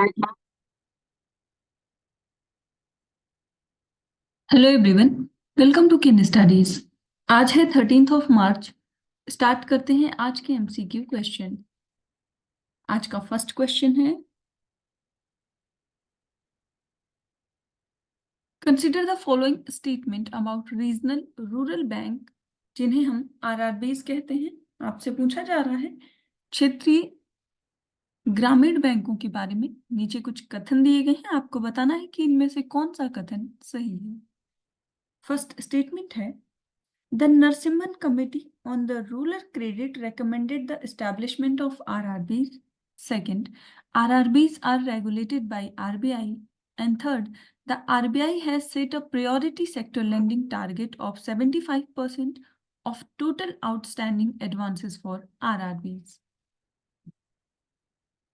Hello everyone, welcome to किन studies. आज है 13 मार्च। स्टार्ट करते हैं आज के एमसीक्यू क्वेश्चन। आज का फर्स्ट क्वेश्चन है, consider the following statement about regional rural bank, जिन्हें हम आरआरबीज कहते हैं। आपसे पूछा जा रहा है क्षेत्रीय ग्रामीण बैंकों के बारे में। नीचे कुछ कथन दिए गए हैं, आपको बताना है कि इनमें से कौन सा कथन सही है। फर्स्ट स्टेटमेंट है, the Narsimhan Committee on the Rural Credit recommended the establishment of RRBs. Second, RRBs are regulated by RBI. And third, the RBI has set a priority sector lending target of 75% of total outstanding advances for RRBs.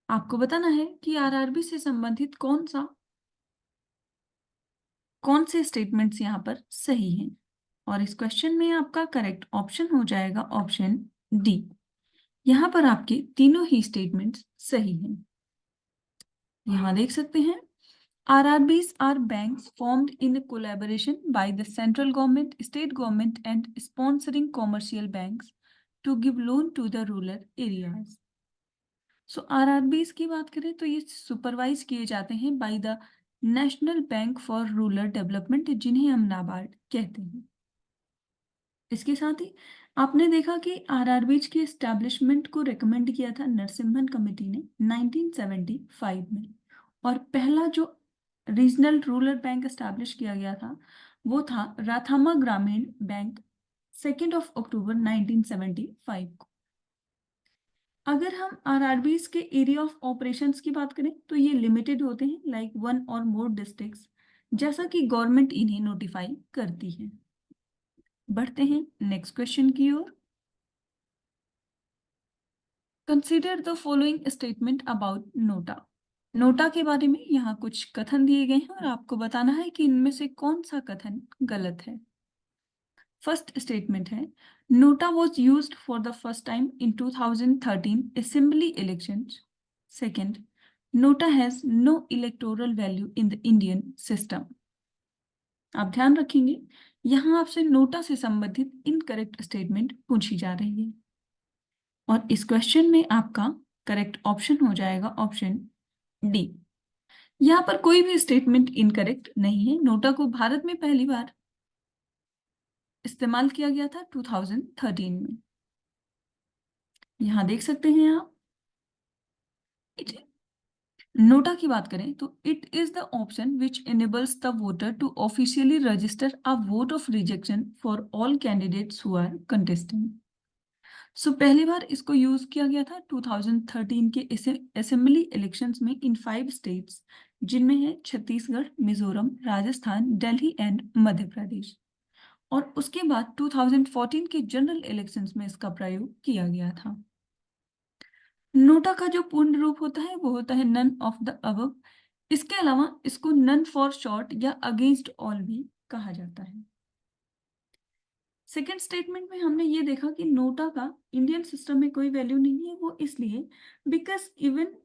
आपको बताना है कि RRB से संबंधित कौन से statements यहाँ पर सही हैं। और इस क्वेश्चन में आपका करेक्ट ऑप्शन हो जाएगा ऑप्शन डी। यहाँ पर आपके तीनों ही स्टेटमेंट्स सही हैं। यहाँ देख सकते हैं, RRBs are banks formed in collaboration by the central government, state government and sponsoring commercial banks to give loan to the rural areas. So RRBs की बात करें तो ये सुपरवाइज किए जाते हैं by the national bank for rural development, जिन्हें हम नाबार्ड कहते हैं। इसके साथ ही आपने देखा कि आरआरबीज की एस्टैब्लिशमेंट को रेकमेंड किया था नरसिम्हन कमेटी ने 1975 में, और पहला जो रीजनल रूरल बैंक एस्टैब्लिश किया गया था वो था राथामा ग्रामीण बैंक 2 अक्टूबर 1975 को। अगर हम आरआरबीज के एरिया ऑफ ऑपरेशंस की बात करें तो ये लिमिटेड होते हैं, लाइक 1 और मोर डिस्ट्रिक्ट्स, जैसा कि गवर्नमेंट इन्हें नोटिफाई करती है। बढ़ते हैं नेक्स्ट क्वेश्चन की ओर। Consider the following statement about NOTA. NOTA के बारे में यहाँ कुछ कथन दिए गए हैं और आपको बताना है कि इनमें से कौन सा कथन गलत है। फर्स्ट स्टेटमेंट है, NOTA was used for the first time in 2013 assembly elections. Second, NOTA has no electoral value in the Indian system. आप ध्यान रखेंगे, यहाँ आपसे नोटा से संबंधित इनकरेक्ट स्टेटमेंट पूछी जा रही है, और इस क्वेश्चन में आपका करेक्ट ऑप्शन हो जाएगा ऑप्शन डी। यहाँ पर कोई भी स्टेटमेंट इनकरेक्ट नहीं है। नोटा को भारत में पहली बार इस्तेमाल किया गया था 2013 में। यहाँ देख सकते हैं आप, नोटा की बात करें तो it is the option which enables the voter to officially register a vote of rejection for all candidates who are contesting. So पहली बार इसको यूज किया गया था 2013 के असेंबली इलेक्शंस में इन 5 स्टेट्स, जिनमें है छत्तीसगढ़, मिजोरम, राजस्थान, दिल्ली एंड मध्य प्रदेश। और उसके बाद 2014 के जनरल इलेक्शंस में इसका प्रयोग किया गया था। नोटा का जो पूर्ण रूप होता है वो होता है नन ऑफ द अबव। इसके अलावा इसको नन फॉर शॉर्ट या अगेंस्ट ऑल भी कहा जाता है। सेकेंड स्टेटमेंट में हमने ये देखा कि नोटा का इंडियन सिस्टम में कोई वैल्यू नहीं है। वो इसलिए because even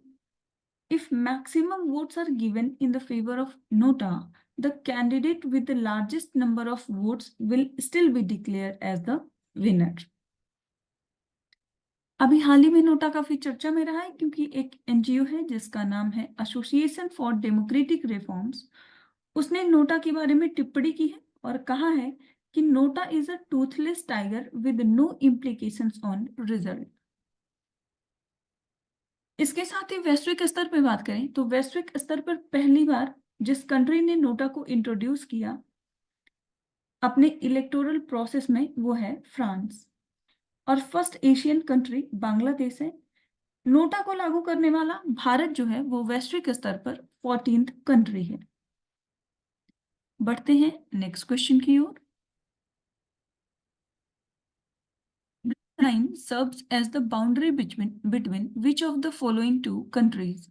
if maximum votes are given in the favor of Nota, the candidate with the largest number of votes will still be declared as the winner. अभी हाल ही में NOTA काफी चर्चा में रहा है, क्योंकि एक एनजीओ है जिसका नाम है एसोसिएशन फॉर डेमोक्रेटिक रिफॉर्म्स, उसने नोटा के बारे में टिप्पणी की है और कहा है कि NOTA is a toothless tiger with no implications on result. इसके साथ ही वैश्विक स्तर पर बात करें तो वैश्विक स्तर पर पहली बार जिस कंट्री ने नोटा को इंट्रोड्यूस किया अपने इलेक्टोरल प्रोसेस में वो है फ्रांस, और फर्स्ट एशियन कंट्री बांग्लादेश है। नोटा को लागू करने वाला भारत जो है वो वैश्विक स्तर पर 14th कंट्री है। बढ़ते हैं नेक्स्ट क्वेश्चन की ओर। line serves as the boundary between which of the following two countries?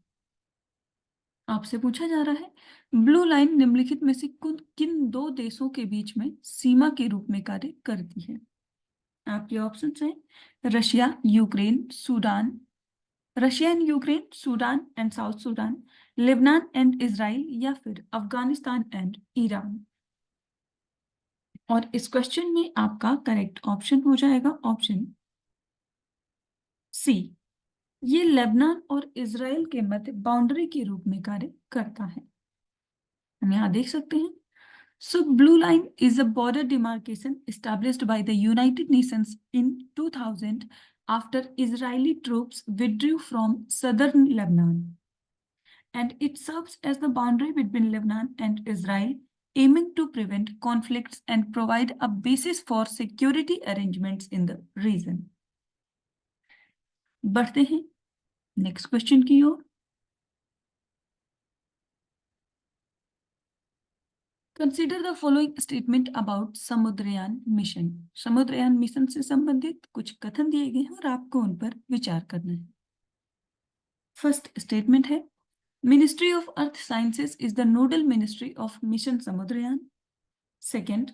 आपसे पूछा जा रहा है ब्लू लाइन निम्नलिखित में से किन 2 देशों के बीच में सीमा के रूप में कार्य करती है। आपके ऑप्शंस हैं Russia, Ukraine, Sudan Russia and Ukraine, Sudan and south Sudan, Lebanon and Israel, या फिर अफगानिस्तान एंड ईरान। और इस क्वेश्चन में आपका करेक्ट ऑप्शन हो जाएगा ऑप्शन सी। ये लेबनान और इजराइल के मध्य बाउंड्री के रूप में कार्य करता है। हम यहाँ देख सकते हैं। So blue line is a border demarcation established by the United Nations in 2000 after Israeli troops withdrew from southern Lebanon. And it serves as the boundary between Lebanon and Israel, aiming to prevent conflicts and provide a basis for security arrangements in the region. बढ़ते हैं next question की ओर। Consider the following statement about Samudrayaan mission. Samudrayaan mission से संबंधित कुछ कथन दिए गए हैं और आपको उन पर विचार करना है। फर्स्ट स्टेटमेंट है, ministry of earth sciences is the nodal ministry of mission Samudrayaan. Second,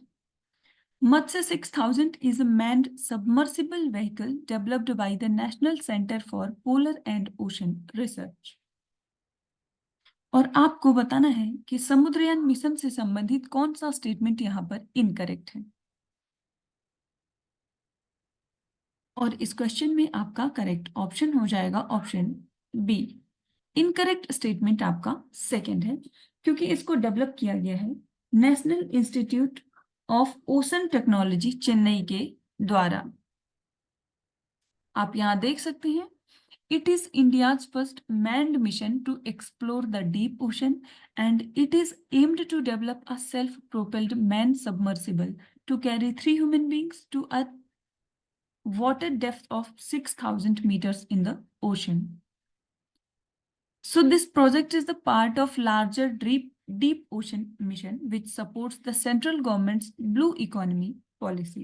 Matsya 6000 is a manned submersible vehicle developed by the National Center for Polar and Ocean Research. और आपको बताना है कि समुद्रयान मिशन से संबंधित कौन सा स्टेटमेंट यहाँ पर इनकरेक्ट है। और इस क्वेश्चन में आपका करेक्ट ऑप्शन हो जाएगा ऑप्शन बी। इनकरेक्ट स्टेटमेंट आपका सेकंड है, क्योंकि इसको डेवलप किया गया है national institute of ocean technology Chennai के द्वारा। आप यहां देख सकते हैं, it is India's first manned mission to explore the deep ocean, and it is aimed to develop a self-propelled manned submersible to carry 3 human beings to a water depth of 6,000 meters in the ocean. So this project is the part of larger deep ocean mission which supports the central government's blue economy policy.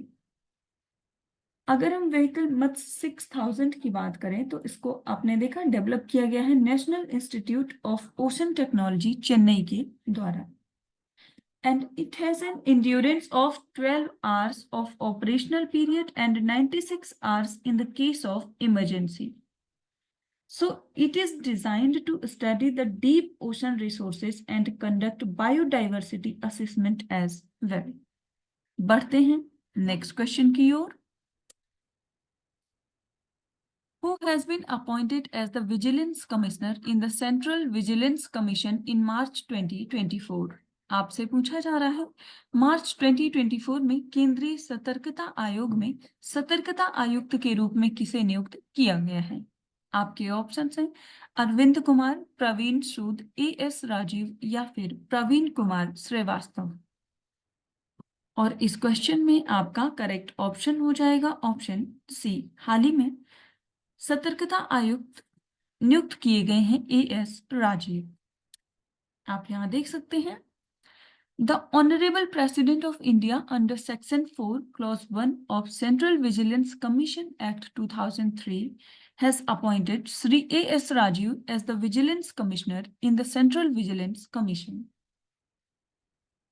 अगर हम vehicle मत 6000 की बात करें तो इसको आपने देखा डेवलप किया गया है national institute of ocean technology Chennai के द्वारा, and it has an endurance of 12 hours of operational period and 96 hours in the case of emergency. So it is designed to study the deep ocean resources and conduct biodiversity assessment as well. बढ़ते हैं next question की ओर। Who has been appointed as the Vigilance Commissioner in the Central Vigilance Commission in March 2024? आपसे पूछा जा रहा है मार्च 2024 में केंद्रीय सतर्कता आयोग में सतर्कता आयुक्त के रूप में किसे नियुक्त किया गया है। आपके ऑप्शंस हैं अरविंद कुमार, प्रवीण सूद, एएस राजीव, या फिर प्रवीण कुमार श्रीवास्तव। और इस क्वेश्चन में आपका करेक्ट ऑप्शन हो जाएगा ऑप्शन सी। हाल ही में सतर्कता आयुक्त नियुक्त किए गए हैं एएस राजीव। आप यहां देख सकते हैं, the honourable president of India under section 4 clause 1 of central vigilance commission act 2003 has appointed Sri A.S. Rajiv as the Vigilance Commissioner in the Central Vigilance Commission.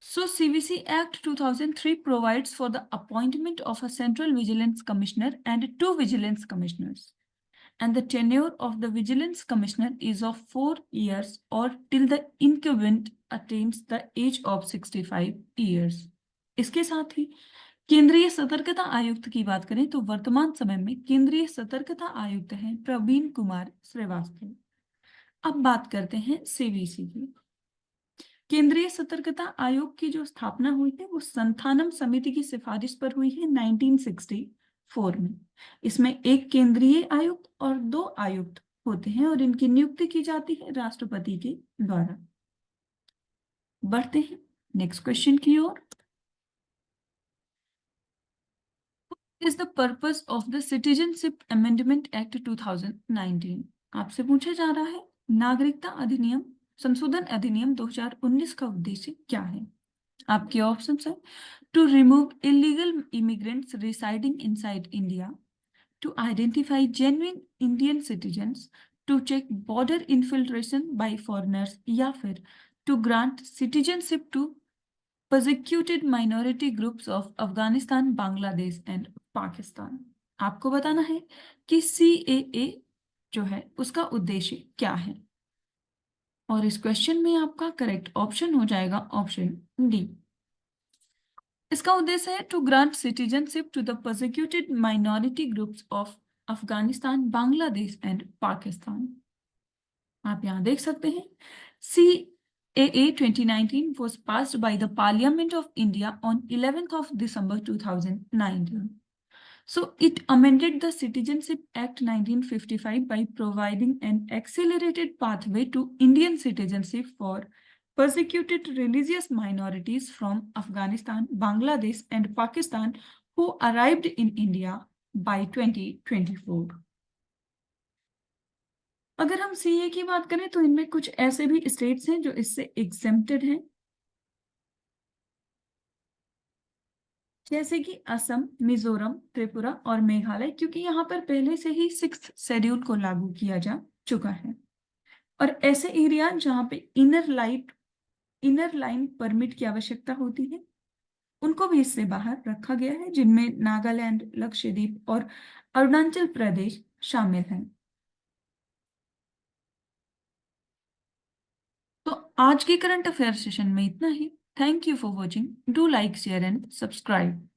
So CVC Act 2003 provides for the appointment of a Central Vigilance Commissioner and 2 Vigilance Commissioners. And the tenure of the Vigilance Commissioner is of 4 years or till the incumbent attains the age of 65 years. इसके साथ ही केंद्रीय सतर्कता आयुक्त की बात करें तो वर्तमान समय में केंद्रीय सतर्कता आयुक्त हैं प्रवीण कुमार श्रीवास्तव। अब बात करते हैं सीवीसी की। केंद्रीय सतर्कता आयोग की जो स्थापना हुई है वो संथानम समिति की सिफारिश पर हुई है 1964 में। इसमें एक केंद्रीय आयुक्त और 2 आयुक्त होते हैं और इनकी नियुक्ति की जाती है राष्ट्रपति के द्वारा। बढ़ते हैं नेक्स्ट क्वेश्चन की ओर। Is the purpose of the citizenship amendment act 2019? आपसे पूछा जा रहा है नागरिकता अधिनियम संशोधन अधिनियम 2019 का उद्देश्य क्या है। आपके ऑप्शंस हैं to remove illegal immigrants residing inside India, to identify genuine Indian citizens, to check border infiltration by foreigners, या फिर to grant citizenship to persecuted minority groups of Afghanistan, Bangladesh and Pakistan। आपको बताना है कि CAA जो है उसका उद्देश्य क्या है? और इस क्वेश्चन में आपका करेक्ट ऑप्शन हो जाएगा ऑप्शन डी। इसका उद्देश्य है to grant citizenship to the persecuted minority groups of Afghanistan, Bangladesh and Pakistan. आप यहाँ देख सकते हैं CAA 2019 was passed by the Parliament of India on 11th of December 2019. So it amended the Citizenship Act 1955 by providing an accelerated pathway to Indian citizenship for persecuted religious minorities from Afghanistan, Bangladesh and Pakistan who arrived in India by 2024. अगर हम CA की बात करें तो इनमें कुछ ऐसे भी स्टेट्स हैं जो इससे एग्जेम्प्टेड हैं, जैसे कि असम, मिजोरम, त्रिपुरा और मेघालय, क्योंकि यहाँ पर पहले से ही 6th शेड्यूल को लागू किया जा चुका है। और ऐसे एरिया जहाँ पे इनर लाइन परमिट की आवश्यकता होती है, उनको भी इससे बाहर रखा गया है, जिनमें नागालैंड, लक्षद्वीप और अरुणाचल प्रदेश शामिल हैं। तो आज के करंट अफेयर सेशन में इतना ही। Thank you for watching. Do like, share and subscribe.